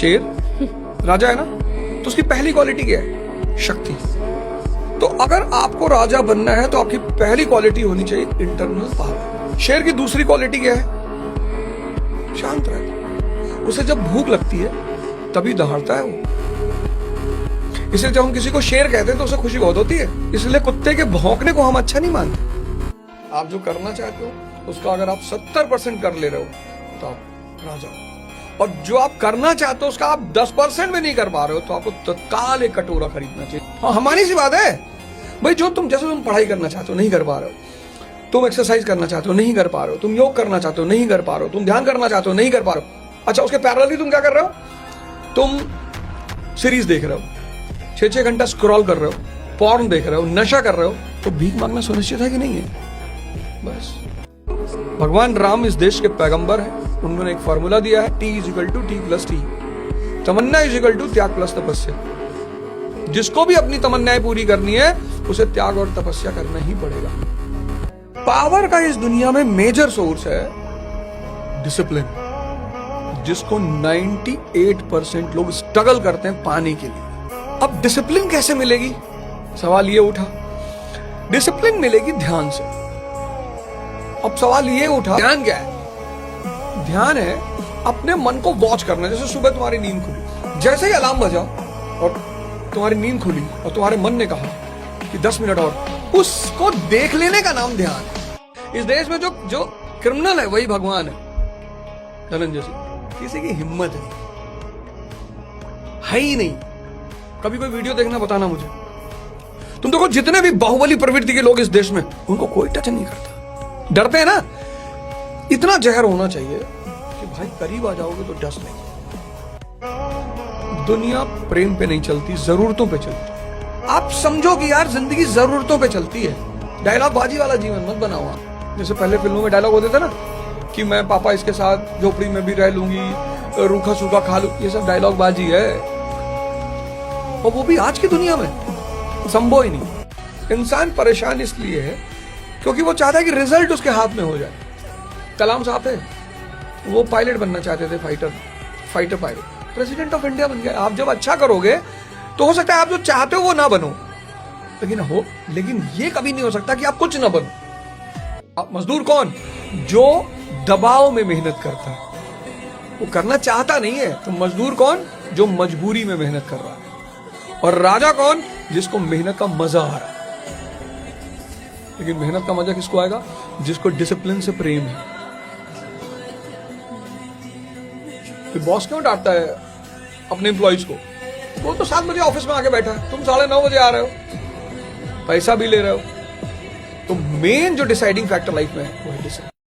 शेर राजा है ना, तो उसकी पहली क्वालिटी क्या है? शक्ति। तो अगर आपको राजा बनना है तो आपकी पहली क्वालिटी होनी चाहिए इंटरनल पावर। शेर की दूसरी क्वालिटी क्या है? शांत रहता। उसे जब भूख लगती है तभी दहाड़ता है वो। इसलिए जब हम किसी को शेर कहते हैं तो उसे खुशी बहुत होती है। इसलिए कुत्ते के भौंकने को हम अच्छा नहीं मानते। आप जो करना चाहते हो उसका अगर आप 70% कर ले रहे हो तो आप राजा हो, और जो आप करना चाहते हो उसका आप 10% भी नहीं कर पा रहे हो तो आपको तत्काल एक कटोरा खरीदना चाहिए। हाँ, हमारी सी बात है भाई। जो तुम पढ़ाई करना चाहते हो नहीं कर पा रहे हो, तुम एक्सरसाइज करना चाहते हो नहीं कर पा रहे हो, तुम योग करना चाहते हो नहीं कर पा रहे हो, तुम ध्यान करना चाहते हो नहीं कर पा रहे हो। अच्छा, उसके पैरेलली तुम क्या कर रहे हो? तुम सीरीज देख रहे हो, 6-6 घंटा स्क्रॉल कर रहे हो, पॉर्न देख रहे हो, नशा कर रहे हो, तो भीख मांगना सुनिश्चित है कि नहीं है? बस भगवान राम इस देश के पैगंबर हैं। उन्होंने एक फॉर्मूला दिया है, T=T+T। तमन्ना = त्याग प्लस तपस्या। जिसको भी अपनी तमन्नाएं पूरी करनी है उसे त्याग और तपस्या करना ही पड़ेगा। पावर का इस दुनिया में मेजर सोर्स है डिसिप्लिन, जिसको 98% लोग स्ट्रगल करते हैं पाने के लिए। अब डिसिप्लिन कैसे मिलेगी? सवाल ये उठा। डिसिप्लिन मिलेगी ध्यान से। अब सवाल ये उठा, ध्यान क्या है? ध्यान है अपने मन को वॉच करना। जैसे सुबह तुम्हारी नींद खुली, जैसे ही अलार्म बजा और तुम्हारी नींद खुली और तुम्हारे मन ने कहा कि 10 मिनट और, उसको देख लेने का नाम ध्यान। इस देश में जो क्रिमिनल है वही भगवान है। धनंजय सिंह, किसी की हिम्मत है ही नहीं। कभी कोई वीडियो देखना, बताना मुझे। तुम देखो जितने भी बाहुबली प्रवृत्ति के लोग इस देश में, उनको कोई टच नहीं करता। डरते हैं ना। इतना जहर होना चाहिए कि भाई करीब आ जाओगे तो डस नहीं। दुनिया प्रेम पे नहीं चलती, जरूरतों पे चलती। आप समझो कि यार जिंदगी जरूरतों पे चलती है। डायलॉग बाजी वाला जीवन मत बनाओ आप। जैसे पहले फिल्मों में डायलॉग होते थे ना कि मैं पापा इसके साथ झोपड़ी में भी रह लूंगी, रूखा सूखा खा लूं। ये सब डायलॉग बाजी है, और वो भी आज की दुनिया में संभव ही नहीं। इंसान परेशान इसलिए है क्योंकि वो चाहता है कि रिजल्ट उसके हाथ में हो जाए। कलाम साहब थे, वो पायलट बनना चाहते थे, fighter pilot. President of India बन गया। आप जब अच्छा करोगे तो हो सकता है आप जो चाहते हो वो ना बनो, लेकिन ये कभी नहीं हो सकता कि आप कुछ ना बनो। आप मजदूर कौन? जो दबाव में मेहनत करता है, वो करना चाहता नहीं है। तो मजदूर कौन? जो मजबूरी में मेहनत कर रहा है। और राजा कौन? जिसको मेहनत का मजा आ रहा है। लेकिन मेहनत का मजा किसको आएगा? जिसको डिसिप्लिन से प्रेम है। बॉस क्यों डांटता है अपने एम्प्लॉइज को? वो तो 7 बजे ऑफिस में आके बैठा है, तुम 9:30 बजे आ रहे हो, पैसा भी ले रहे हो। तो मेन जो डिसाइडिंग फैक्टर लाइफ में है वो है डिसिप्लिन।